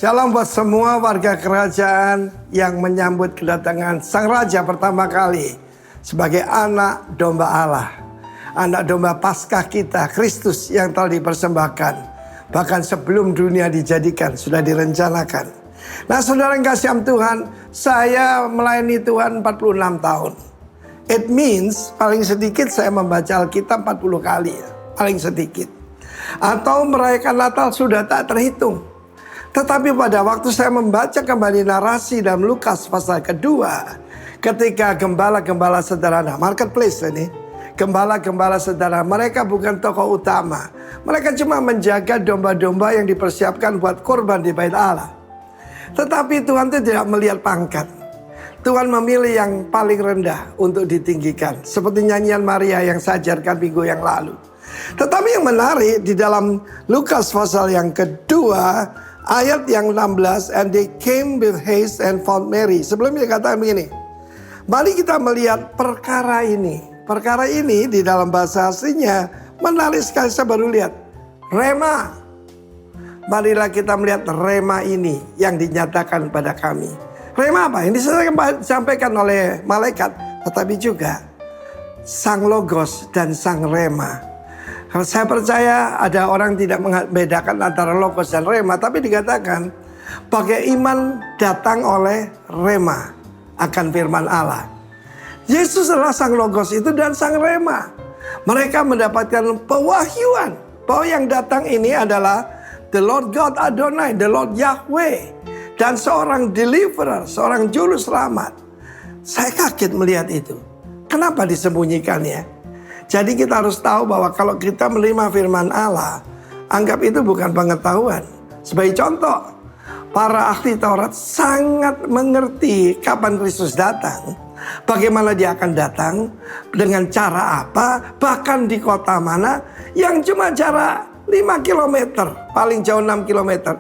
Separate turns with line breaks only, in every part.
Shalom buat semua warga kerajaan yang menyambut kedatangan Sang Raja pertama kali sebagai anak domba Allah. Anak domba Paskah kita, Kristus yang telah dipersembahkan. Bahkan sebelum dunia dijadikan, sudah direncanakan. Nah saudara yang kasih Tuhan, saya melayani Tuhan 46 tahun. It means paling sedikit saya membaca Alkitab 40 kali. Paling sedikit. Atau merayakan Natal sudah tak terhitung. Tetapi pada waktu saya membaca kembali narasi dalam Lukas pasal kedua, ketika gembala-gembala sederhana, marketplace ini, gembala-gembala sederhana, mereka bukan tokoh utama. Mereka cuma menjaga domba-domba yang dipersiapkan buat korban di bait Allah. Tetapi Tuhan itu tidak melihat pangkat. Tuhan memilih yang paling rendah untuk ditinggikan. Seperti nyanyian Maria yang saya ajarkan minggu yang lalu. Tetapi yang menarik di dalam Lukas pasal yang kedua, ayat yang 16, and they came with haste and found Mary. Sebelumnya katakan begini, mari kita melihat perkara ini. Perkara ini di dalam bahasa aslinya menarik sekali. Saya baru lihat rema. Marilah kita melihat rema ini yang dinyatakan pada kami. Rema apa? Yang disampaikan oleh malaikat, tetapi juga Sang Logos dan Sang Rema. Saya percaya ada orang tidak membedakan antara Logos dan Rema, tapi dikatakan pakai iman datang oleh Rema akan firman Allah. Yesus adalah Sang Logos itu dan Sang Rema. Mereka mendapatkan pewahyuan bahwa yang datang ini adalah the Lord God Adonai, the Lord Yahweh, dan seorang deliverer, seorang juru selamat. Saya kaget melihat itu. Kenapa disembunyikannya? Jadi kita harus tahu bahwa kalau kita menerima firman Allah, anggap itu bukan pengetahuan. Sebagai contoh, para ahli Taurat sangat mengerti kapan Kristus datang, bagaimana dia akan datang, dengan cara apa, bahkan di kota mana, yang cuma jarak 5 km, paling jauh 6 km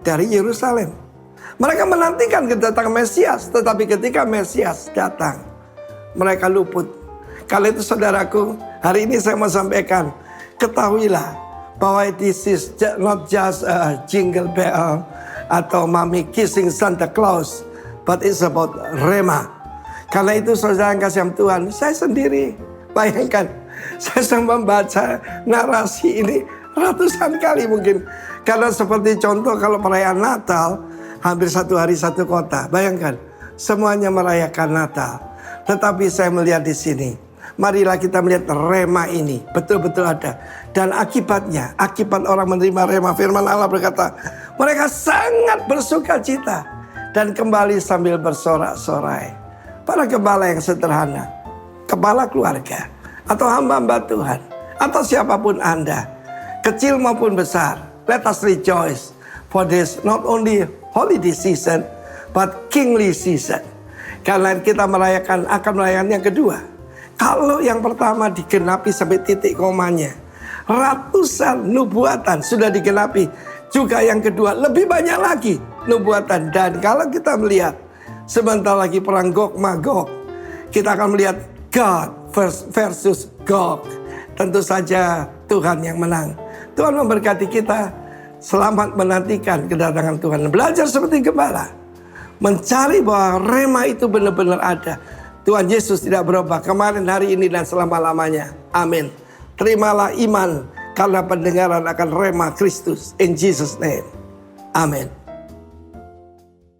dari Yerusalem. Mereka menantikan kedatangan Mesias, tetapi ketika Mesias datang, mereka luput. Kalau itu saudaraku, hari ini saya mau sampaikan, ketahuilah bahwa this is not just a jingle bell atau mommy kissing Santa Claus, but it's about Rema. Karena itu saudara yang kasih Tuhan, saya sendiri, bayangkan, saya sedang membaca narasi ini ratusan kali mungkin. Karena seperti contoh kalau perayaan Natal, hampir satu hari satu kota, bayangkan, semuanya merayakan Natal. Tetapi saya melihat di sini, marilah kita melihat rema ini betul-betul ada. Dan akibatnya, akibat orang menerima rema, firman Allah berkata, mereka sangat bersuka cita dan kembali sambil bersorak-sorai. Para gembala yang sederhana, kepala keluarga, atau hamba-hamba Tuhan, atau siapapun Anda, kecil maupun besar, let us rejoice for this not only holiday season, but kingly season. Karena kita akan merayakan yang kedua. Kalau yang pertama digenapi sampai titik komanya, ratusan nubuatan sudah digenapi. Juga yang kedua lebih banyak lagi nubuatan. Dan kalau kita melihat sebentar lagi perang Gog Magog, kita akan melihat God versus Gog. Tentu saja Tuhan yang menang. Tuhan memberkati kita. Selamat menantikan kedatangan Tuhan. Belajar seperti gembala, mencari bahwa rema itu benar-benar ada. Tuhan Yesus tidak berubah kemarin, hari ini, dan selama-lamanya. Amin. Terimalah iman karena pendengaran akan rema Kristus. In Jesus name. Amin.